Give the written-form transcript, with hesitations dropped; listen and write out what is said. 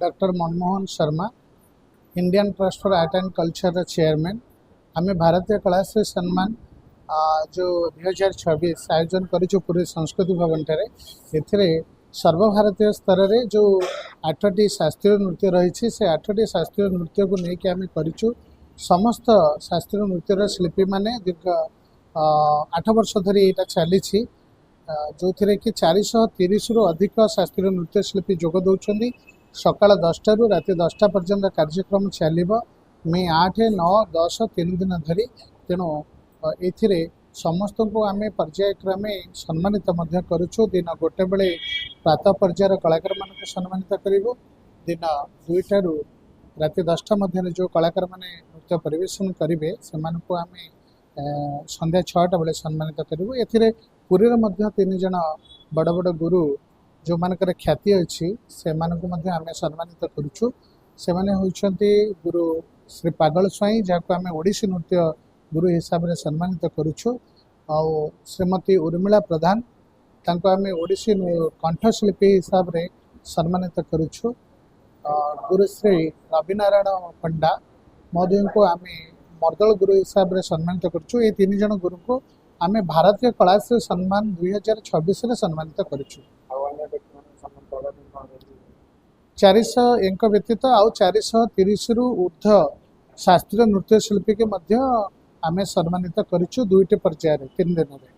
Doctor Manmohan Sharma, Indian trust for art and culture chairman. आम भारतीय कलाश्री सम्मान जो 2026 आयोजन करूँ पूरी संस्कृति भवन ठारे एथिरे सर्वभारतीय स्तर में जो 8टी शास्त्रीय नृत्य रही से 8टी शास्त्रीय नृत्य को लेकिन आम करूँ। समस्त शास्त्रीय नृत्यर शिल्पी माने दीर्घ 8 वर्ष धरी यहाँ चली जो थी कि 430 रु अधिक शास्त्रीय नृत्य शिल्पी जोग दौरान सकाल 10टा रु राति 10टा पर्यंत कार्यक्रम चलो मे 8, 9, 10 3 दिन धरी। तेणु ए समस्त को आम पर्यायक्रमे सम्मानित करुँ। दिन गोटे बेले प्रातः पर्यायर कलाकार मान सम्मानित करूँ। दिन 2टा रु राति 10टा मध्य जो कलाकार मैंने नृत्य परिवेशन करेंगे से आम संध्या 6टा बेले सम्मानित करूँ। ए पुरी में 3 जन बड़ बड़ गुरु जो मानकर ख्याति अच्छी से आम सम्मानित करुँ। से माने होइछन्ति गुरु श्री पागल स्वाई जहाँ आम ओडिसी नृत्य गुरु हिसाब से सम्मानित करुँ। श्रीमती उर्मिला प्रधान तांको आम ओडिसी कंठशिल्पी हिसाब से सम्मानित करुँ। गुरुश्री रविनारायण पंडा महोदय को आम मर्दल गुरु हिसाब से सम्मानित करुँ। ये 3 जन गुरु को आम भारतीय कलाश्री सम्मान 2026 में सम्मानित करुँ। 400 एंक व्यतीत आउ 430 रु ऊर्ध्व शास्त्रीय नृत्य शिल्पी के मध्य आम सम्मानित करुँ 2टी पर्यायर 3 दिन में।